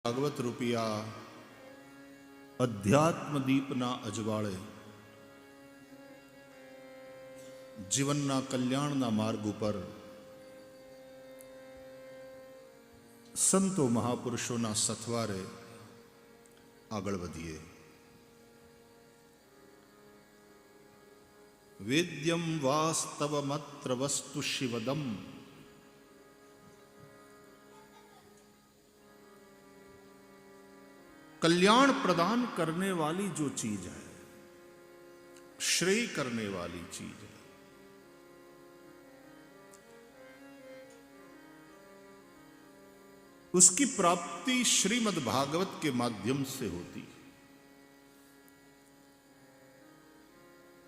ભાગવત રૂપિયા અધ્યાત્મ દીપના અજવાળે જીવનના કલ્યાણના માર્ગ ઉપર સંતો મહાપુરુષોના સથવારે આગળ વધીએ. વેદ્યમ વાસ્તવમત્ર વસ્તુ શિવદમ कल्याण प्रदान करने वाली जो चीज है, श्रेय करने वाली चीज है, उसकी प्राप्ति श्रीमद् भागवत के माध्यम से होती है.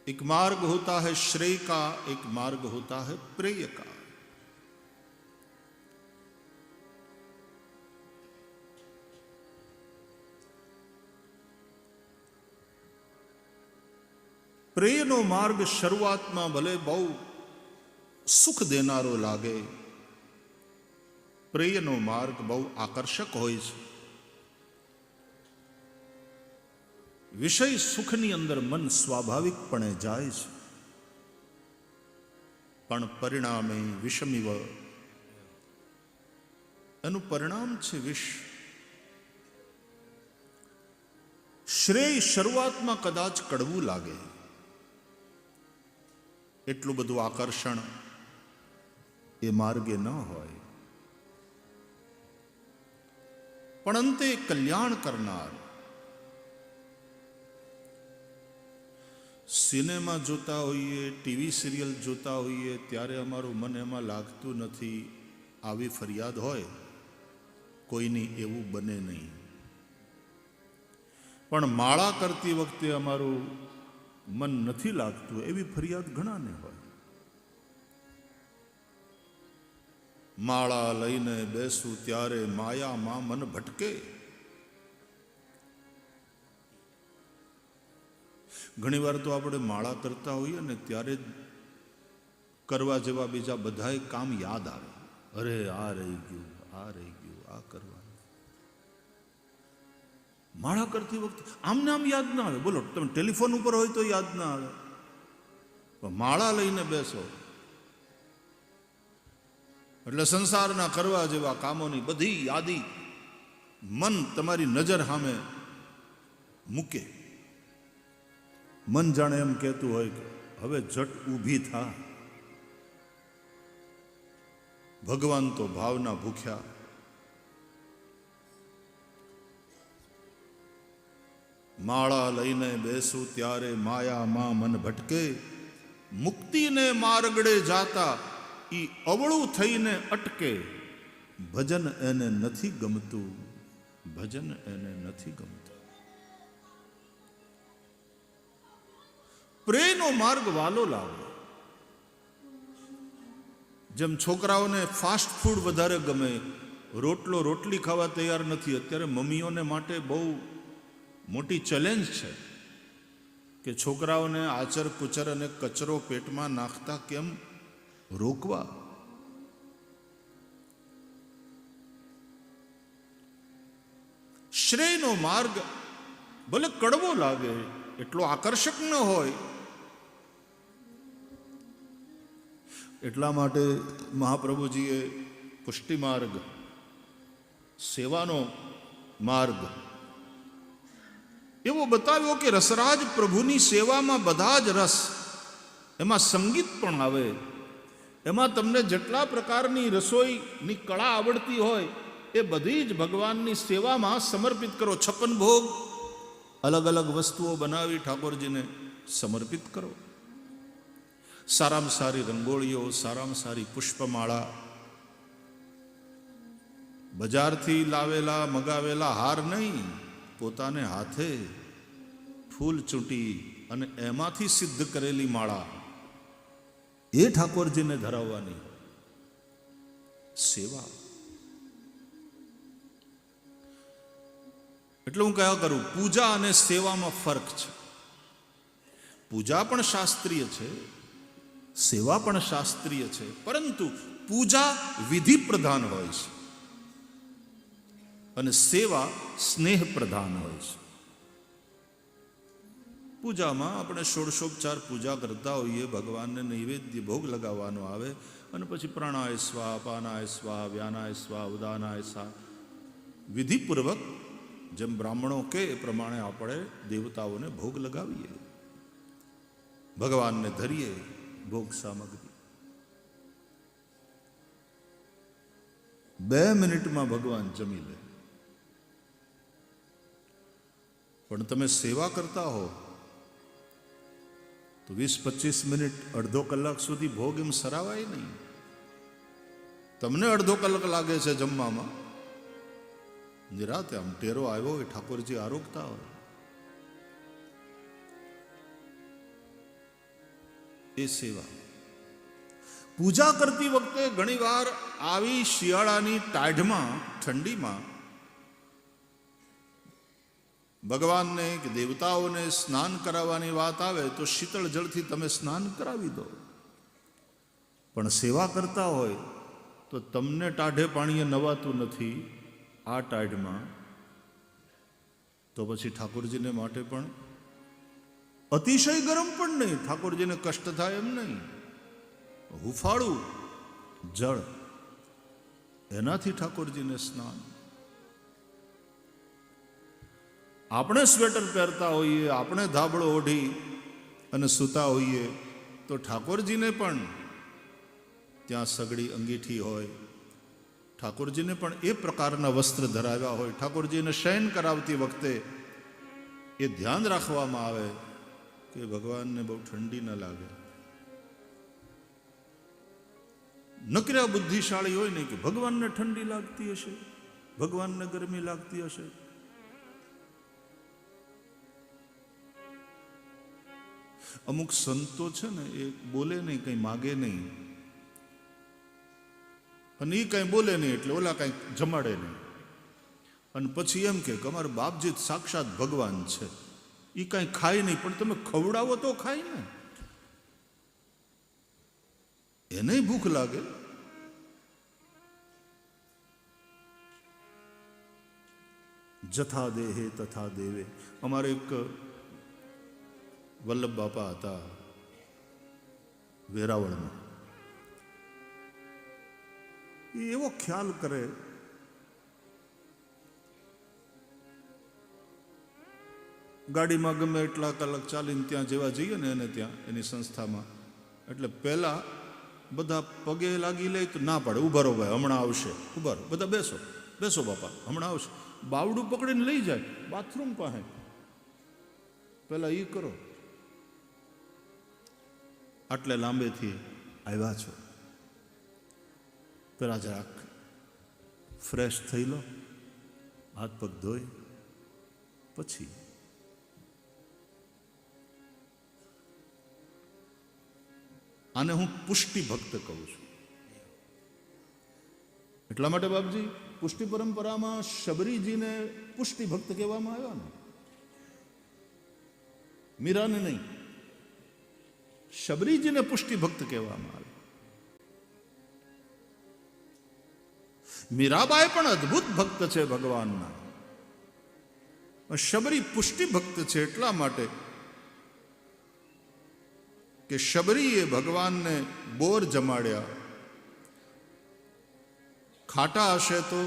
एक मार्ग होता है श्रेय का, एक मार्ग होता है प्रेय का. પ્રેયનો માર્ગ શરૂઆતમાં ભલે બહુ સુખ દેનારો લાગે, પ્રેયનો માર્ગ બહુ આકર્ષક હોય છે. વિષય સુખની અંદર મન સ્વાભાવિકપણે જાય છે, પણ પરિણામે વિષમિવ, એનું પરિણામ છે વિષ. શ્રેય શરૂઆતમાં કદાચ કડવું લાગે, એટલું બધું આકર્ષણ એ માર્ગે ન હોય, પણ અંતે કલ્યાણ કરનાર. સિનેમા જોતા હોઈએ, ટીવી સિરિયલ જોતા હોઈએ, ત્યારે અમારું મન એમાં લાગતું નથી, આવી ફરિયાદ હોય કોઈની, એવું બને નહીં. પણ માળા કરતી વખતે અમારું મન નથી લાગતું, એવી ફરિયાદ ઘણાને હોય. માળા લઈને બેસું ત્યારે માયામાં મન ભટકે. ઘણીવાર તો આપણે માળા કરતા હોઈએ ને ત્યારે જ કરવા જેવા બીજા બધાય કામ યાદ આવે. અરે આ રહી ગયું, આ રહી ગયું, આ કરવાનું. માળા કરતી વખતે આમને આમ યાદ ના આવે. બોલો, તમે ટેલિફોન ઉપર હોય તો યાદ ના આવે, માળા લઈને બેસો એટલે સંસારના કરવા જેવા કામોની બધી યાદી મન તમારી નજર સામે મૂકે. મન જાણે એમ કહેતું હોય કે હવે જટ ઊભી થા, ભગવાન તો ભાવના ભૂખ્યા. માળા લઈને બેસું ત્યારે માયામાં મન ભટકે. મુક્તિને માર્ગડે જાતા ઈ અવળું થઈને અટકે. ભજન એને નથી ગમતું, ભજન એને નથી ગમતું. પ્રેમનો માર્ગ વાલો લાગે. જેમ છોકરાઓને ફાસ્ટ ફૂડ વધારે ગમે, રોટલી ખાવા તૈયાર નથી. અત્યારે મમ્મીઓને માટે બહુ મોટી ચેલેન્જ છે કે છોકરાઓને આચર કુચર અને કચરો પેટમાં નાખતા કેમ રોકવા. શ્રેયનો માર્ગ ભલે કડવો લાગે, એટલો આકર્ષક ન હોય. એટલા માટે મહાપ્રભુજીએ પુષ્ટિ માર્ગ, સેવાનો માર્ગ એવો બતાવ્યો કે રસરાજ પ્રભુની સેવામાં બધા જ રસ. એમાં સંગીત પણ આવે. એમાં તમને જેટલા પ્રકારની રસોઈની કળા આવડતી હોય એ બધી જ ભગવાનની સેવામાં સમર્પિત કરો. 56 ભોગ, અલગ અલગ વસ્તુઓ બનાવી ઠાકોરજીને સમર્પિત કરો. સારામાં સારી રંગોળીઓ, સારામાં સારી પુષ્પમાળા, બજારથી લાવેલા મગાવેલા હાર નહીં, પોતાને હાથે ફૂલ ચૂંટી અને એમાંથી સિદ્ધ કરેલી માળા, એ ઠાકોરજીને ધરાવવાની સેવા. એટલે હું કયા કરું, પૂજા અને સેવામાં ફરક છે. પૂજા પણ શાસ્ત્રીય છે, સેવા પણ શાસ્ત્રીય છે, પરંતુ પૂજા વિધિ પ્રધાન હોય છે અને સેવા સ્નેહ પ્રધાન હોય છે. પૂજામાં આપણે ષોડશોપચાર પૂજા કરતા હોઈએ, ભગવાનને નૈવેદ્ય ભોગ લગાવવાનો આવે અને પછી પ્રાણાય સ્વા, અપાનાય સ્વા, વ્યાનાય સ્વા, ઉદાનાય સ્વા વિધિપૂર્વક જેમ બ્રાહ્મણો કે એ પ્રમાણે આપણે દેવતાઓને ભોગ લગાવીએ, ભગવાનને ધરીએ ભોગ સામગ્રી. 2 મિનિટમાં ભગવાન જમી લે. પણ તમે સેવા કરતા હો તો 20-25 મિનિટ, અડધો કલાક સુધી ભોગ એમ સરાવાય નહીં. તમને અડધો કલાક લાગે છે જમવામાં, નિરાતે આમ ટેરો આવ્યો હોય, ઠાકોરજી આરોગતા હોય. એ સેવા. પૂજા કરતી વખતે ઘણીવાર આવી શિયાળાની ટાઢમાં, ઠંડીમાં ભગવાનને કે દેવતાઓને સ્નાન કરાવવાની વાત આવે તો શીતળ જળથી તમે સ્નાન કરાવી દો. પણ સેવા કરતા હોય તો તમને ટાઢે પાણીએ નવાતું નથી આ ટાઢમાં, તો પછી ઠાકોરજીને માટે પણ અતિશય ગરમ પણ નહીં, ઠાકોરજીને કષ્ટ થાય એમ નહીં, હુફાળું જળ, એનાથી ઠાકોરજીને સ્નાન. આપણે સ્વેટર પહેરતા હોઈએ, આપણે ધાબળો ઓઢી અને સૂતા હોઈએ તો ઠાકોરજીને પણ ત્યાં સગડી અંગીઠી હોય, ઠાકોરજીને પણ એ પ્રકારના વસ્ત્ર ધરાવ્યા હોય. ઠાકોરજીને શયન કરાવતી વખતે એ ધ્યાન રાખવામાં આવે કે ભગવાનને બહુ ઠંડી ન લાગે. નકર્યા બુદ્ધિશાળી હોય ને કે ભગવાનને ઠંડી લાગતી હશે, ભગવાનને ગરમી લાગતી હશે. અમુક સંતો છે ને એ બોલે નહીં, કંઈ માગે નહીં, અને એ કંઈ બોલે નહીં એટલે ઓલા કંઈ જમાડે નહીં, અને પછી એમ કે અમારા બાપજી સાક્ષાત ભગવાન છે, એ કાંઈ ખાય નહીં પણ તમે ખવડાવો તો ખાય ને, એને ભૂખ લાગે. જથા દેહે તથા દેવે. અમારે એક વલ્લભ બાપા હતા વેરાવળમાં, એ એવો ખ્યાલ કરે, ગાડીમાં ગમે એટલા કલાક ચાલીને ત્યાં જેવા જઈએ ને એને ત્યાં એની સંસ્થામાં, એટલે પહેલાં બધા પગે લાગી લે તો ના પાડે, ઉભા રહો ભાઈ હમણાં આવશે, ઉભા રહો બધા, બેસો બેસો બાપા હમણાં આવશે. બાવડું પકડીને લઈ જાય બાથરૂમ પાસે, પહેલાં એ કરો, આટલે લાંબેથી આવ્યા છો, પેલા જરાક ફ્રેશ થઈ લો, હાથ પગ ધોઈ પછી. આને હું પુષ્ટિ ભક્ત કહું છું. એટલા માટે બાપજી પુષ્ટિ પરંપરામાં શબરીજીને પુષ્ટિ ભક્ત કહેવામાં આવ્યા ને, મીરાને નહીં, શબરીજીને પુષ્ટિ ભક્ત કહેવામાં આવે. મીરાબાઈ પણ અદ્ભુત ભક્ત છે ભગવાનના, શબરી પુષ્ટિ ભક્ત છે એટલા માટે કે શબરીએ ભગવાનને બોર જમાડ્યા, ખાટા હશે તો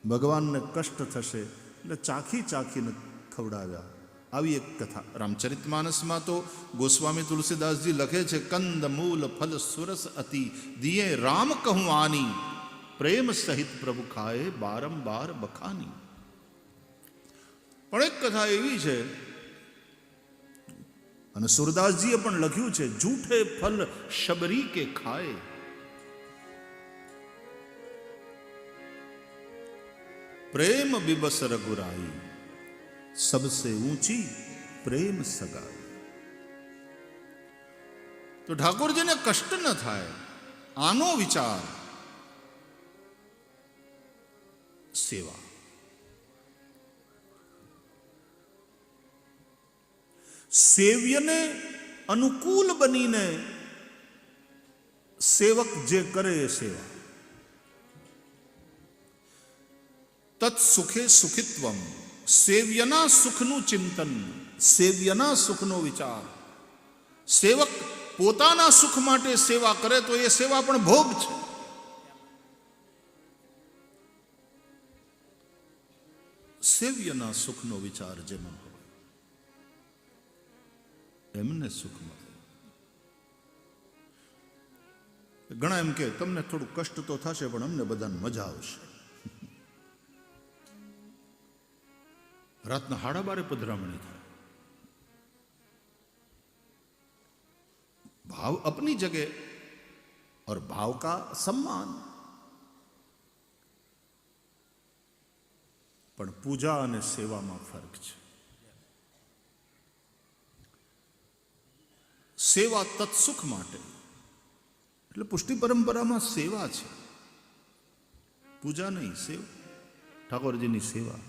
ભગવાનને કષ્ટ થશે એટલે ચાખી ચાખીને ખવડાવ્યા. આવી એક કથા રામચરિતમાનસમાં તો ગોસ્વામી તુલસીદાસજી લખે છે, કંદ મૂલ ફલ સુરસ અતિ દિયે રામ કહું આની, પ્રેમ સહિત પ્રભુ ખાએ બારંબાર બખાની. પણ એક કથા એવી છે, અને સુરદાસજીએ પણ લખ્યું છે, જૂઠે ફલ શબરી કે ખાए, પ્રેમ બિબસ રઘુરાઈ, सबसे ऊंची प्रेम सगाई. તો ઠાકોરજીને કષ્ટ ન થાય આનો વિચાર સેવા. સેવ્યને અનુકૂળ બનીને સેવક જે કરે એ સેવા. તત્ સુખે સુખિત્વમ, સેવ્યના સુખનું ચિંતન, સેવ્યના સુખનો વિચાર. સેવક પોતાના સુખ માટે સેવા કરે તો એ સેવા પણ ભોગ છે. સેવ્યના સુખનો વિચાર જેમાં હોય એમને સુખ મળે. ઘણા એમ કે તમને થોડું કષ્ટ તો થશે પણ અમને બધાને મજા આવશે. રાતના 12:30 પધરામણી થાય. भाव अपनी जगह और भाव का सम्मान. પણ પૂજા અને સેવામાં ફરક છે. સેવા તત્સુખ માટે, એટલે પુષ્ટિ પરંપરામાં સેવા છે, પૂજા નહીં. ઠાકોરજીની સેવા.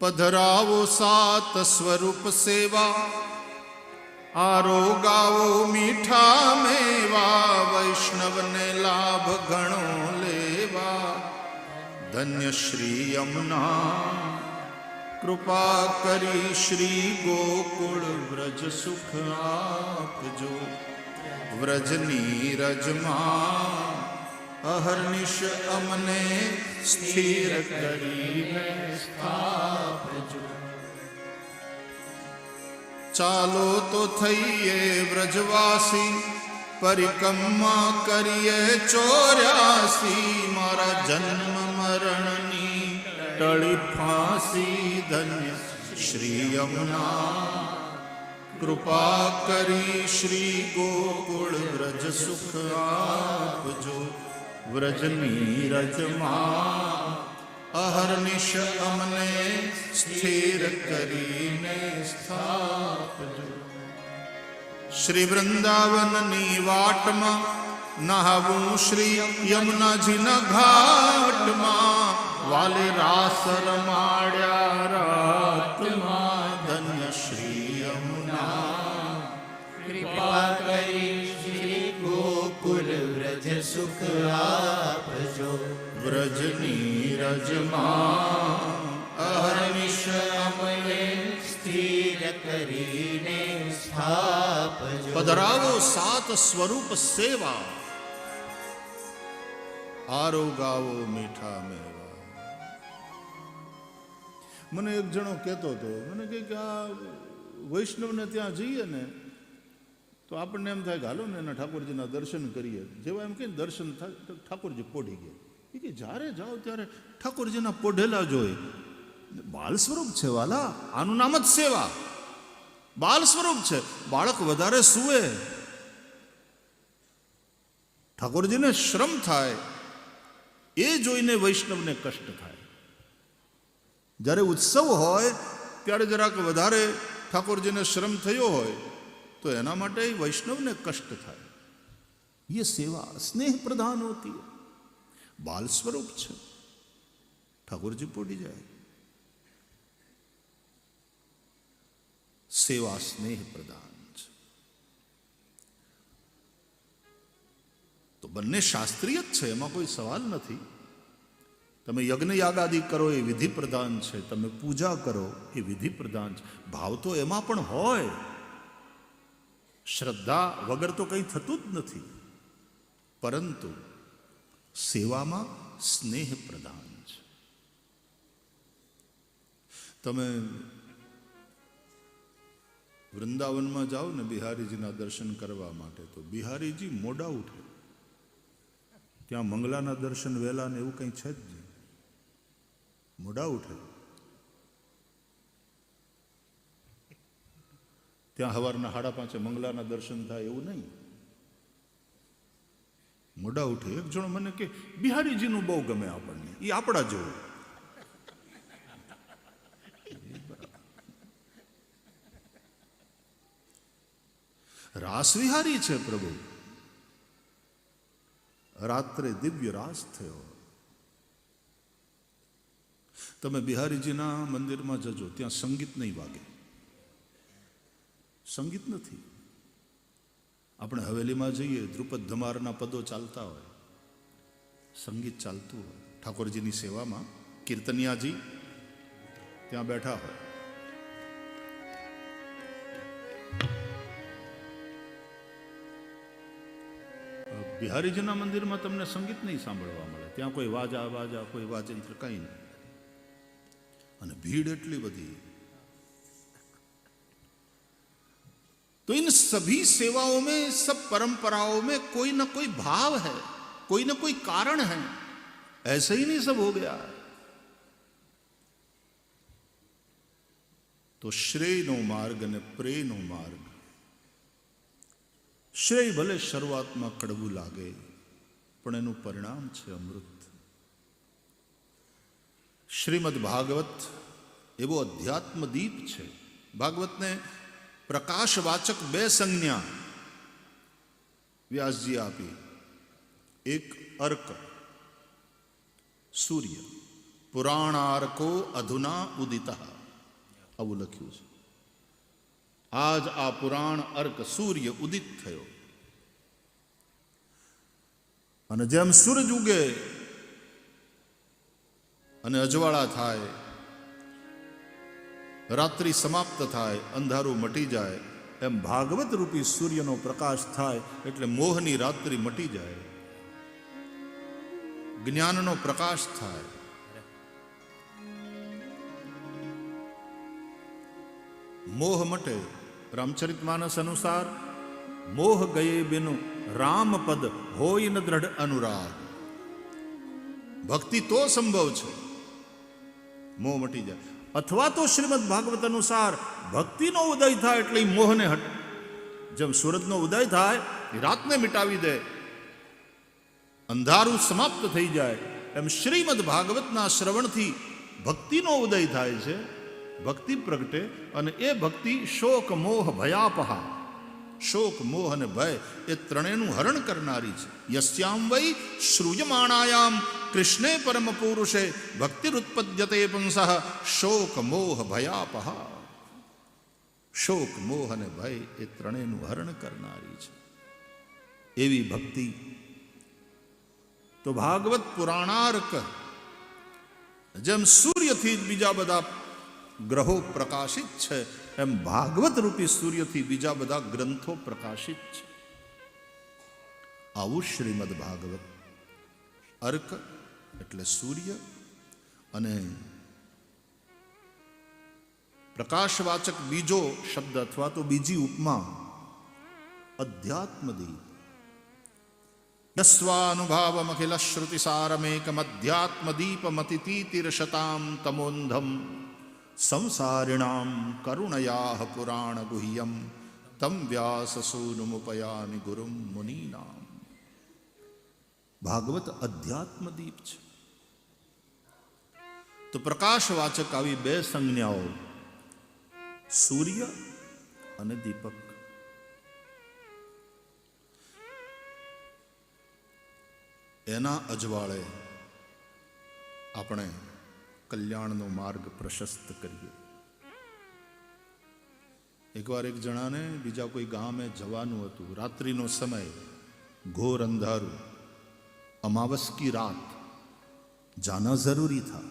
પધરાવો સાત સ્વરૂપ સેવા, આરોગાવો મીઠા મેવા, વૈષ્ણવને લાભ ઘણો લેવા. ધન્ય શ્રી યમુના કૃપા કરી, શ્રી ગોકુળ વ્રજ સુખ આપજો. વ્રજની રજમાં અહર્નિશ અમને સ્થિર કરીને સ્થાપજો. ચાલો તો થઈએ વ્રજવાસી, પરિક્રમા કરીએ 84. મારા જન્મ મરણની ટળી ફાંસી. ધન્ય શ્રી યમુના કૃપા કરી, શ્રી ગોકુળ વ્રજ સુખ આપજો. વ્રજની રજમાં અહર્નિશ અમને સ્થિર કરીને સ્થાપજો. શ્રી વૃંદાવનની વાટમાં નહાવું, શ્રી યમુનાજીના ઘાટમાં. વાલે રાસ રમાડ્યા રાતમાં. ધન્ય શ્રી યમુના કૃપા કરી, શ્રી ગોકુલ વ્રજ સુખ આપજો. વ્રજની રજમાં અહર્નિશ અમને સ્થિર કરીને સ્થાપજો. પધરાવો સાત સ્વરૂપ સેવા, આરોગાવો મીઠા મેવા. મને એક જણો કહેતો હતો, મને કે આ વૈષ્ણવને ત્યાં જઈએ ને તો આપણને એમ થાય કે હાલો ને એના ઠાકોરજીના દર્શન કરીએ. જેવા એમ કે દર્શન થાય તો ઠાકોરજી પોઢી ગયા. એ કે જ્યારે જાઓ ત્યારે ઠાકોરજીના પોઢેલા જોઈ. બાળ સ્વરૂપ છે વાલા, આનું નામ જ સેવા. બાળ સ્વરૂપ છે. બાળક વધારે સૂવે, ઠાકોરજીને શ્રમ થાય એ જોઈને વૈષ્ણવને કષ્ટ થાય. જ્યારે ઉત્સવ હોય ત્યારે જરાક વધારે ઠાકોરજીને શ્રમ થયો હોય તો એના માટે વૈષ્ણવને કષ્ટ થાય. ये सेवा स्नेह प्रधान होती है. बाल स्वरूप છે, ઠાકોરજી પોડી જાય. સેવા સ્નેહ પ્રધાન છે. તો બંને શાસ્ત્રીય જ છે, એમાં કોઈ સવાલ નથી. તમે યજ્ઞ યાગાદિ કરો એ વિધિ પ્રધાન છે, તમે પૂજા કરો એ વિધિ પ્રધાન છે. ભાવ તો એમાં પણ હોય. શ્રદ્ધા વગર તો કંઈ થતું જ નથી. પરંતુ સેવામાં સ્નેહ પ્રધાન છે. તમે વૃંદાવનમાં જાઓ ને બિહારીજીના દર્શન કરવા માટે, તો બિહારીજી મોડા ઉઠે. ત્યાં મંગલાના દર્શન વહેલા ને એવું કંઈ છે જ નહીં. મોડા ઉઠે. ત્યાં સવારના 5:30 મંગલાના દર્શન થાય એવું નહીં. મોડા ઉઠે. એક જણો મને કે બિહારીજીનું બહુ ગમે આપણને, એ આપણા જેવું. રાસવિહારી છે પ્રભુ. રાત્રે દિવ્ય રાસ થયો. તમે બિહારીજીના મંદિરમાં જજો, ત્યાં સંગીત નહીં વાગે. સંગીત નથી. આપણે હવેલીમાં જઈએ, ધ્રુપદ ધમારના પદો ચાલતા હોય, સંગીત ચાલતું હોય, ઠાકોરજીની સેવામાં કીર્તનિયાજી ત્યાં બેઠા હોય, બિહારીજીના મંદિરમાં તમને સંગીત નહીં સાંભળવા મળે, ત્યાં કોઈ વાજા કોઈ વાજિંત્ર કંઈ નહીં, અને ભીડ એટલી બધી. तो इन सभी सेवाओं में, सब परंपराओं में कोई ना कोई भाव है, कोई ना कोई कारण है, ऐसे ही नहीं सब हो गया. तो श्रेयનો માર્ગ અને પ્રેયનો માર્ગ. શ્રેય ભલે શરૂઆતમાં કડવું લાગે, પણ એનું પરિણામ છે અમૃત. શ્રીમદ ભાગવત એવો અધ્યાત્મ દીપ છે. ભાગવતને પ્રકાશવાચક બે સંજ્ઞા વ્યાસજી આપી. એક અર્ક, સૂર્ય, પુરાણાર્કો અધુના ઉદિત, આવું લખ્યું છે. આજ આ પુરાણ અર્ક સૂર્ય ઉદિત થયો, અને જેમ સૂરજ ઉગે અને અજવાળા થાય, રાત્રિ સમાપ્ત થાય, અંધારું મટી જાય, એમ ભાગવત રૂપી સૂર્યનો પ્રકાશ થાય એટલે મોહની રાત્રિ મટી જાય, જ્ઞાનનો પ્રકાશ થાય. મોહ મટે. રામચરિતમાનસ અનુસાર મોહ ગયે બિनु રામ પદ હોય ન દ્રઢ અનુરાગ. ભક્તિ તો સંભવ છે, મોહ મટી જાય. અથવા તો શ્રીમદ ભાગવત અનુસાર ભક્તિનો ઉદય થાય એટલે મોહને હટે. જેમ સૂરજનો ઉદય થાય એ રાતને મિટાવી દે, અંધારું સમાપ્ત થઈ જાય, એમ શ્રીમદ ભાગવતના શ્રવણથી ભક્તિનો ઉદય થાય છે, ભક્તિ પ્રગટે, અને એ ભક્તિ શોક મોહ ભયાપહા, શોક મોહ અને ભય એ ત્રણેયનું હરણ કરનારી છે. યસ્યામ વૈ શ્રૂયમાણાયામ કૃષ્ણે પરમ પુરુષે ભક્તિરુત્પદ્યતે પુંસઃ શોક મોહ ભયાપહા. શોક મોહ અને ભય એ ત્રણેયનું હરણ કરનારી છે એવી ભક્તિ. તો ભાગવત પુરાણાર્ક જેમ સૂર્યથી બીજા બધા ગ્રહો પ્રકાશિત છે, એમ ભાગવત રૂપી સૂર્યથી બીજા બધા ગ્રંથો પ્રકાશિત છે. આવું શ્રીમદ ભાગવત. અર્ક એટલે સૂર્ય, અને પ્રકાશવાચક બીજો શબ્દ અથવા તો બીજી ઉપમા અધ્યાત્મદીપ. યસ્વાનુભાવમખિલ શ્રુતિસારમેકમધ્યાત્મદીપમતિતીતિર્ષતામ તમોંધમ સંસારિણામ કરુણયા પુરાણ ગુહ્યમ તમ વ્યાસસૂનુમુપયામિ ગુરુમ મુનીનામ. ભાગવત અધ્યાત્મદીપ છે. તો પ્રકાશવાચક આવી બે સંજ્ઞાઓ, સૂર્ય અને દીપક. એના અજવાળે આપણે કલ્યાણનો માર્ગ પ્રશસ્ત કરીએ. એકવાર એક જણાને બીજા કોઈ ગામે જવાનું હતું. રાત્રિનો સમય, ઘોર અંધારું, अमावस की रात, जाना जरूरी था,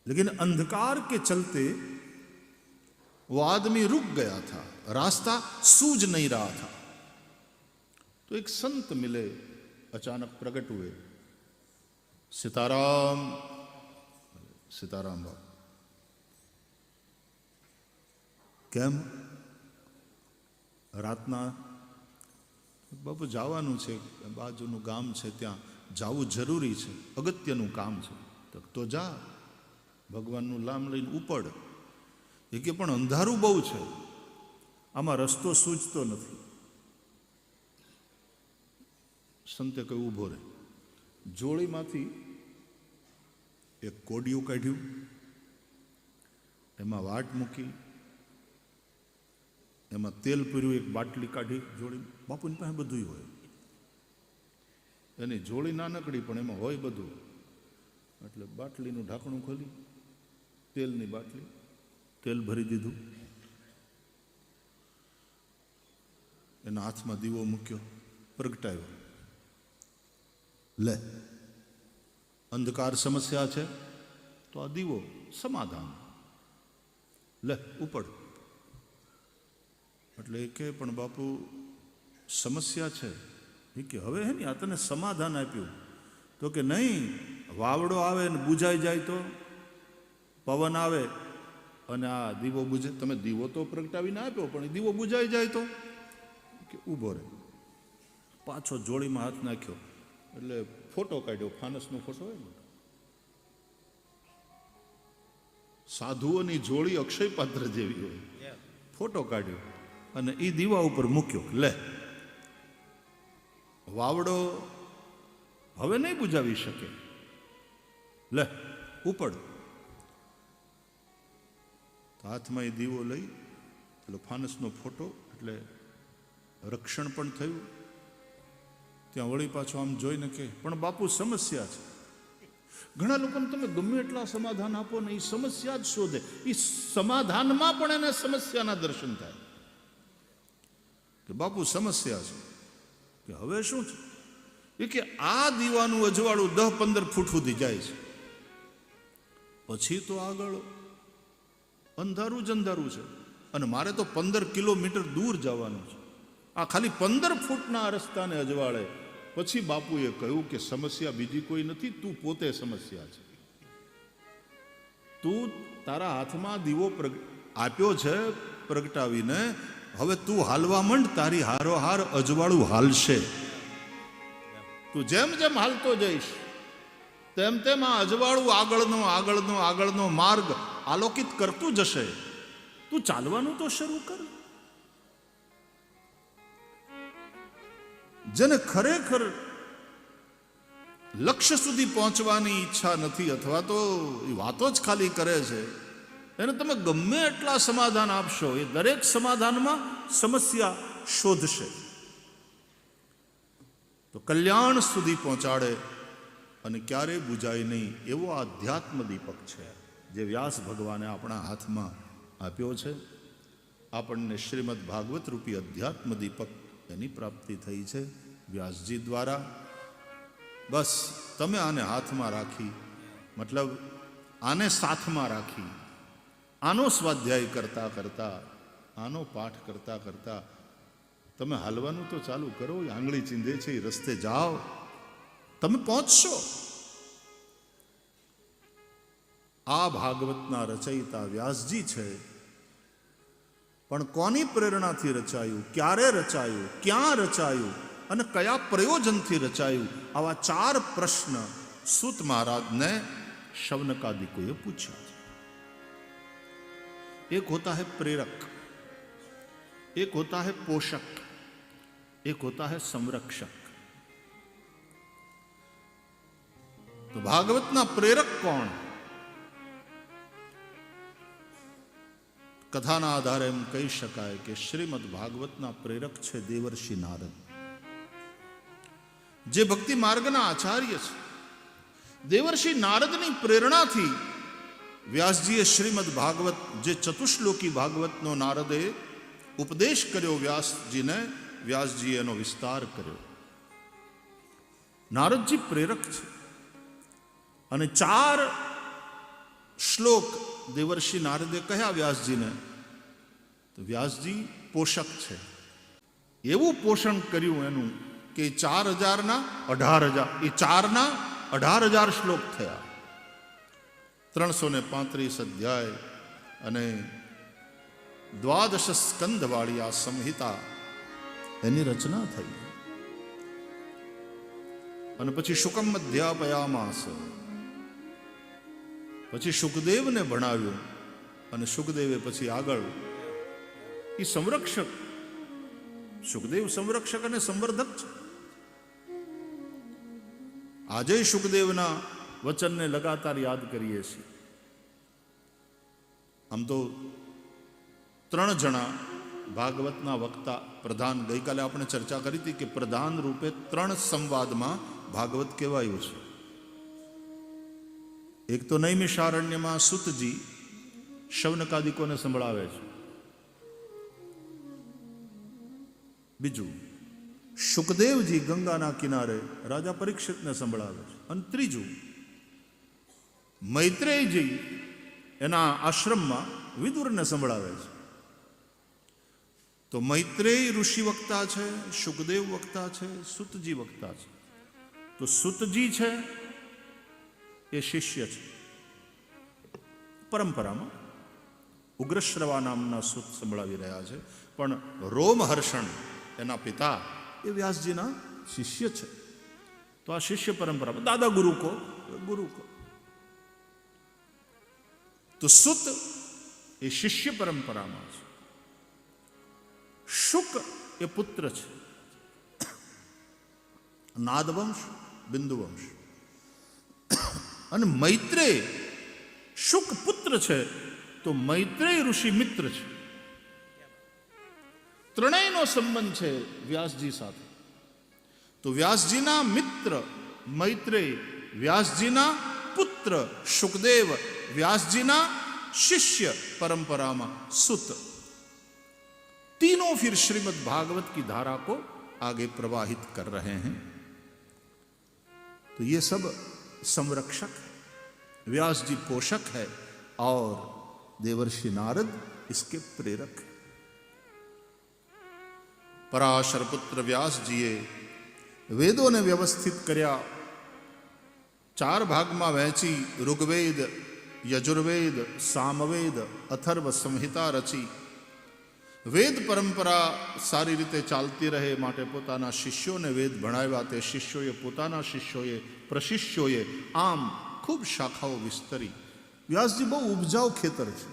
लेकिन अंधकार के चलते वो आदमी रुक गया था, रास्ता सूझ नहीं रहा था. तो एक संत मिले, अचानक प्रकट हुए. सीताराम. सीताराम बाबू. કેમ? રાતના બાપુ જવાનું છે, બાજુનું ગામ છે, ત્યાં જવું જરૂરી છે, અગત્યનું કામ છે. તો જા, ભગવાનનું નામ લઈને ઉપડ. એ કે પણ અંધારું બહુ છે, આમાં રસ્તો સૂઝતો નથી. સંતે કહ્યું ઊભો રહે. જોડીમાંથી એક કોડિયું કાઢ્યું, એમાં વાટ મૂકી, એમાં તેલ પીર્યું, એક બાટલી કાઢી જોડી. બાપુની પાસે બધું હોય, એની જોડી નાનકડી પણ એમાં હોય બધું. એટલે બાટલીનું ઢાંકણું ખોલી, તેલની બાટલી, તેલ ભરી દીધું, એના હાથમાં દીવો મૂક્યો, પ્રગટાવ્યો. લે, અંધકાર સમસ્યા છે તો આ દીવો સમાધાન. લે ઉપડ. એટલે એ કે પણ બાપુ સમસ્યા છે. એ કે હવે હે ને આ તને સમાધાન આપ્યું. તો કે નહીં, વાવડો આવે ને બુજાઈ જાય તો, પવન આવે અને આ દીવો બુજે. તમે દીવો તો પ્રગટાવીને આપ્યો પણ એ દીવો બુજાઈ જાય તો કે ઊભો રહે. પાછો જોડીમાં હાથ નાખ્યો એટલે ફોટો કાઢ્યો, ફાનસનો ફોટો હોય ને, સાધુઓની જોડી અક્ષય પાત્ર જેવી હોય. ફોટો કાઢ્યો અને એ દીવા ઉપર મૂક્યો. લે, વાવડો હવે નહીં બુજાવી શકે. લે ઉપડ. હાથમાં એ દીવો લઈ એટલે ફાનસનો ફોટો, એટલે રક્ષણ પણ થયું. ત્યાં વળી પાછો આમ જોઈને કે પણ બાપુ સમસ્યા છે. ઘણા લોકોને તમે ગમે એટલા સમાધાન આપો ને એ સમસ્યા જ શોધે. એ સમાધાનમાં પણ એને સમસ્યાના દર્શન થાય કે બાપુ સમસ્યા છે. કે હવે શું છે? એ કે આ દીવાનું અજવાળું 10-15 ફૂટ સુધી જાય છે, પછી તો આગળ અંધારું જ અંધારું છે અને મારે તો 15 કિલોમીટર દૂર જવાનું છે. આ ખાલી 15 ફૂટના રસ્તાને અજવાળે. પછી બાપુએ કહ્યું કે સમસ્યા બીજી કોઈ નથી, તું પોતે સમસ્યા છે. તું તારા હાથમાં દીવો આપ્યો છે પ્રગટાવીને, હવે તું હાલવા માંડ, તારી હારોહાર અજવાળું હાલશે. તું જેમ જેમ હાલતો જઈશ તેમ તેમ આ અજવાળું આગળનો માર્ગ આલોકિત કરતું જશે. તું ચાલવાનું તો શરૂ કર. જેને ખરેખર લક્ષ્ય સુધી પહોંચવાની ઈચ્છા નથી અથવા તો એ વાતો જ ખાલી કરે છે, એને તમે ગમે એટલા સમાધાન આપશો, એ દરેક સમાધાનમાં સમસ્યા શોધશે. તો કલ્યાણ સુધી પહોંચાડે અને ક્યારેય બુજાય નહીં એવો આધ્યાત્મ દીપક છે જે વ્યાસ ભગવાને આપણા હાથમાં આપ્યો છે. આપણને શ્રીમદ ભાગવત રૂપી અધ્યાત્મ દીપક એની પ્રાપ્તિ થઈ છે વ્યાસજી દ્વારા. બસ તમે આને હાથમાં રાખી, મતલબ આને સાથમાં રાખી, આનો સ્વાધ્યાય કરતા કરતા, આનો પાઠ કરતા કરતા તમે હાલવાનું તો ચાલુ કરો. આંગળી ચીંધે છે એ રસ્તે જાઓ, તમે પહોંચશો. આ ભાગવતના રચયિતા વ્યાસજી છે, પણ કોની પ્રેરણાથી રચાયું, ક્યારે રચાયું, ક્યાં રચાયું અને કયા પ્રયોજનથી રચાયું, આવા 4 પ્રશ્ન સૂત મહારાજને શૌનકાદિકોએ પૂછ્યા છે. એક હોતા है प्रेरक, एक होता है पोषक, एक होता है संरक्षक. तो भागवतना प्रेरक कौन? कथाना आधारे एम कही शकाय कि श्रीमद भागवतना प्रेरक छे देवर्षि नारद, जे भक्ति मार्गना आचार्य छे. देवर्षि नारदनी प्रेरणाथी व्यासजीए श्रीमद भागवत जे चतुश्लोकी भागवतनो नारदे उपदेश कर्यो व्यासजीने, व्यासजीए एनो विस्तार कर्यो. नारदजी प्रेरक छे અને 4 શ્લોક દેવર્ષિ નારદે કહ્યા વ્યાસજીને. તો વ્યાસજી પોષક છે. એવું પોષણ કર્યું એનું કે 4000 18,000, એ 4 18,000 શ્લોક થયા. 335 અધ્યાય અને 12 સ્કંદવાળી આ સંહિતા એની રચના થઈ. અને પછી શુકમ અધ્યાપયામાસ, પછી સુખદેવને ભણાવ્યું અને સુખદેવે પછી આગળ એ સંરક્ષક, સુખદેવ સંરક્ષક અને સંવર્ધક છે. આજે સુખદેવના વચનને લગાતાર યાદ કરીએ છીએ. આમ તો 3 જણા ભાગવતના વક્તા પ્રધાન, ગઈકાલે આપણે ચર્ચા કરી હતી કે પ્રધાન રૂપે 3 સંવાદમાં ભાગવત કહેવાયું છે. એક તો નૈમિષારણ્યમાં સુતજી શૌનકાદિકોને સંભળાવે છે. બીજું શુકદેવજી ગંગાના કિનારે રાજા પરીક્ષિતને સંભળાવે છે. અને ત્રીજું, મૈત્રેયજી એના આશ્રમમાં વિદુરને સંભળાવે છે. તો મૈત્રેય ઋષિ વક્તા છે, શુકદેવ વક્તા છે, સુતજી વક્તા છે. તો સુતજી છે એ શિષ્ય છે. પરંપરામાં ઉગ્રશ્રવા નામના સુત સંભળાવી રહ્યા છે, પણ રોમહર્ષણ એના પિતા એ વ્યાસજીના શિષ્ય છે. તો આ શિષ્ય પરંપરા, દાદા ગુરુ કો. તો સુત એ શિષ્ય પરંપરામાં છે. શુક એ પુત્ર છે, નાદવંશ, બિંદુવંશ. અને મૈત્રેય શુક પુત્ર છે, તો મૈત્રેય ઋષિ મિત્ર છે. ત્રણેયનો સંબંધ છે વ્યાસજી સાથે. તો વ્યાસજીના મિત્ર મૈત્રેય, વ્યાસજીના પુત્ર શુકદેવ, व्यासजीना शिष्य परंपरा में सुत, तीनों फिर श्रीमद् भागवत की धारा को आगे प्रवाहित कर रहे हैं. तो ये सब संरक्षक है, व्यास जी पोषक है और देवर्षि नारद इसके प्रेरक है. पराशर पुत्र व्यास जीए वेदों ने व्यवस्थित कर्या, 4 भाग में वहेंची ऋग्वेद, यजुर्वेद, सामवेद, अथर्व संहिता रची. वेद परंपरा सारी रीते चालती रहे माटे पोताना शिष्योने वेद भणाव्या. ते शिष्योए पोताना शिष्योए प्रशिष्योए आम खूब शाखाओ विस्तरी. व्यासजी बहु उपजाऊ खेतर छे.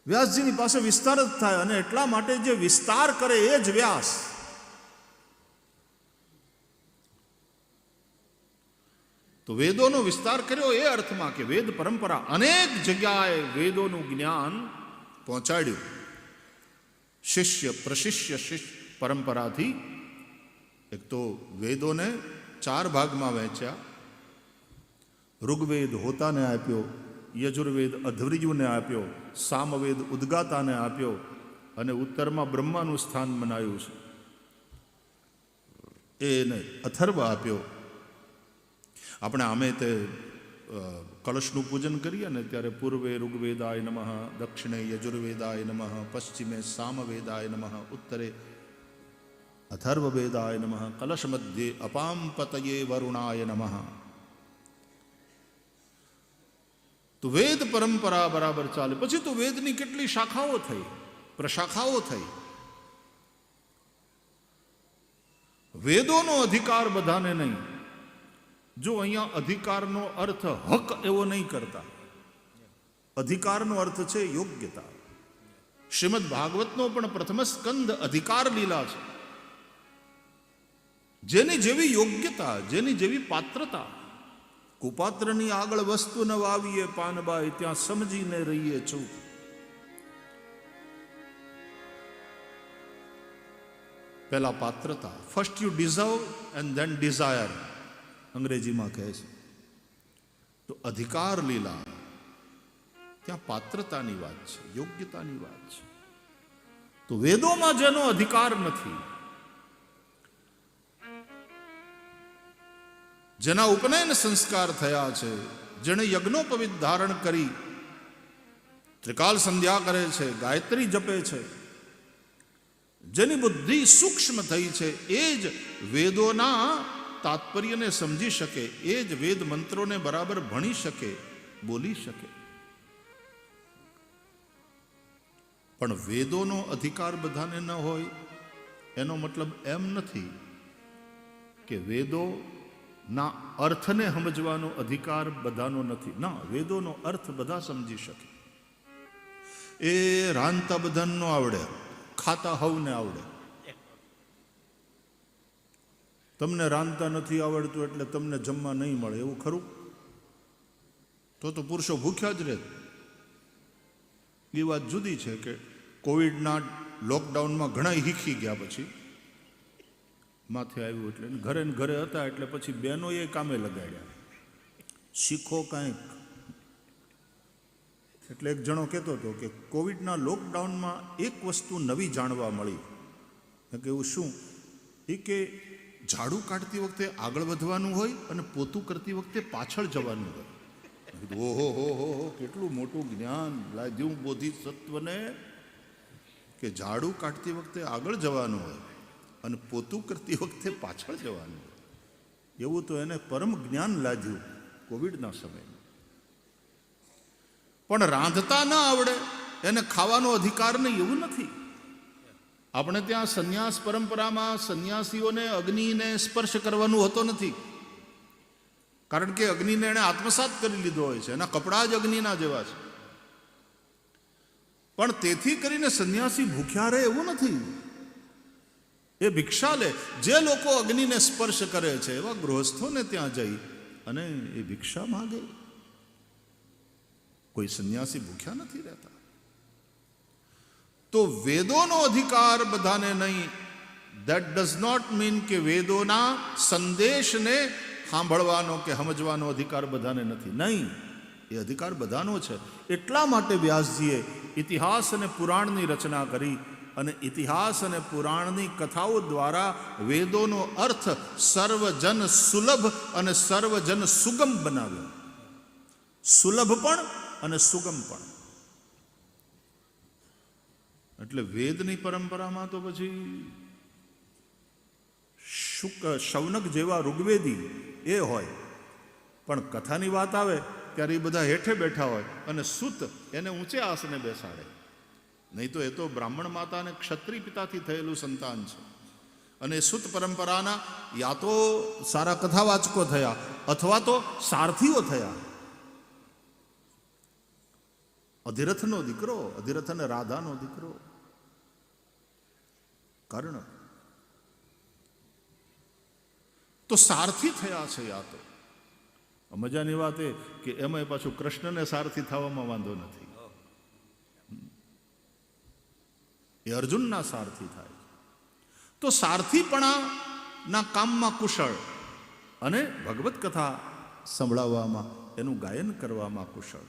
व्यासजीनी पासे विस्तार ज थाय अने एटला माटे जे विस्तार करे ए ज व्यास. तो वेदों विस्तार कर्यो ए अर्थ में कि वेद परंपरा अनेक जगह वेदों ज्ञान पहोंचाड्यु. शिष्य प्रशिष्य शिष्य परंपरा थी. एक तो वेदों ने 4 भाग में वहेंच्या. ऋग्वेद होता ने आप्यो, यजुर्वेद अध्वर्यु ने आप्यो, सामवेद उद्गाता ने आप्यो अने उत्तर में ब्रह्मानु स्थान बनाव्युं छे एने अथर्व आप्यो. આપણે આમે તે કળશનું પૂજન કરીએ ને ત્યારે પૂર્વે ઋગ્વેદાય નમઃ, દક્ષિણે યજુર્વેદાય નમઃ, પશ્ચિમે સામવેદાય નમઃ, ઉત્તરે અથર્વવેદાય નમઃ, કલશ મધ્યે અપામ પતયે વરુણાય નમઃ. તો વેદ પરંપરા બરાબર ચાલે. પછી તો વેદની કેટલી શાખાઓ થઈ, પ્રશાખાઓ થઈ. વેદોનો અધિકાર બધાને નહીં. जो अहींया अधिकारनो अर्थ हक एवो नहीं करता. अधिकारनो अर्थ छे योग्यता. श्रीमद् भागवतनो पण प्रथम स्कंद अधिकार लीला छे. जेनी जेवी योग्यता, जेनी जेवी पात्रता. कुपात्रनी आगळ वस्तु न वावीए पानबाई, त्यां समजीने रहीए चूप. पहला पात्रता, first you deserve and then desire अंग्रेजी में कहे छे. तो अधिकार लीला त्या पात्रतानी वात छे, योग्यतानी वात छे. तो वेदों में जेनो अधिकार नथी, जेना उपनयन संस्कार थया छे, जेने यज्ञोपवीत धारण करी त्रिकाल संध्या करे छे, गायत्री जपे छे, जेनी बुद्धि सूक्ष्म थई छे, एज वेदोना तात्पर्य ने समझी सके, एज वेद मंत्रों ने बराबर भणी सके, बोली सके. पण वेदों अधिकार बधाने न होय एनो मतलब एम नथी कि वेदों ना अर्थ ने समझवानो अधिकार बधानो नथी. ना, वेदों अर्थ बधा समझी सके. ए रांता बधाने न आवडे, खाता हवने आवडे. तमने रांधता नहीं आवड़तुं एटले तमने जमवा नहीं मळे एवुं खरुं? तो पुरुषो भूख्या ज रहे. ये बात जुदी है कि कोविडना लॉकडाउन में घणा हीखी गया, पछी माथे आव्युं एटले घरे ने घरे हता एटले पछी बहनोए कामे लगाड्या. शीखो कंईक. एटले एक जणो कहेतो હતો કે કોવિડના લોકડાઉનમાં એક વસ્તુ નવી જાણવા મળી કે એવું શું? એ કે ઝાડુ કાઢતી વખતે આગળ વધવાનું હોય અને પોતું કરતી વખતે પાછળ જવાનું હોય. ઓહો હો હો હો, કેટલું મોટું જ્ઞાન લાગ્યું બોધિસત્વને કે ઝાડુ કાઢતી વખતે આગળ જવાનું હોય અને પોતું કરતી વખતે પાછળ જવાનું હોય. એવું તો એને પરમ જ્ઞાન લાગ્યું કોવિડના સમયમાં. પણ રાંધતા ન આવડે એને ખાવાનો અધિકાર નહીં એવું નથી. આપણે ત્યાં સંન્યાસ પરંપરામાં સંન્યાસીઓને અગ્નિને સ્પર્શ કરવાનું હોતો નથી, કારણ કે અગ્નિને એણે આત્મસાત કરી લીધો હોય છે, એના કપડાં જ અગ્નિના જેવા છે. પણ તેથી કરીને સંન્યાસી ભૂખ્યા રહે એવું નથી, એ ભિક્ષા લે. જે લોકો અગ્નિને સ્પર્શ કરે છે એવા ગૃહસ્થોને ત્યાં જઈ અને એ ભિક્ષા માગે. કોઈ સંન્યાસી ભૂખ્યા નથી રહેતા. તો વેદોનો અધિકાર બધાને નહીં. ધેટ ડઝ નોટ મીન કે વેદોના સંદેશને સાંભળવાનો કે સમજવાનો અધિકાર બધાને નથી. નહીં, એ અધિકાર બધાનો છે. એટલા માટે વ્યાસજીએ ઇતિહાસ અને પુરાણની રચના કરી અને ઇતિહાસ અને પુરાણની કથાઓ દ્વારા વેદોનો અર્થ સર્વજન સુલભ અને સર્વજન સુગમ બનાવ્યો. સુલભ પણ અને સુગમ પણ. એટલે વેદની પરંપરામાં તો પછી શૌનક જેવા ઋગ્વેદી એ હોય, પણ કથાની વાત આવે ત્યારે એ બધા હેઠે બેઠા હોય અને સૂત એને ઊંચે આસને બેસાડે. નહીં તો એ તો બ્રાહ્મણ માતા અને ક્ષત્રિય પિતાથી થયેલું સંતાન છે. અને સૂત પરંપરાના યા તો સારા કથાવાચકો થયા અથવા તો સારથીઓ થયા. અધિરથનો દીકરો, અધિરથ અને રાધાનો દીકરો કર્ણ તો સારથી થયા છે. યા તો મજાની વાત એ કે એમાં પાછું કૃષ્ણને સારથી થવામાં વાંધો નથી, એ અર્જુનના સારથી થાય. તો સારથીપણાના કામમાં કુશળ અને ભગવત કથા સંભળાવવામાં, એનું ગાયન કરવામાં કુશળ.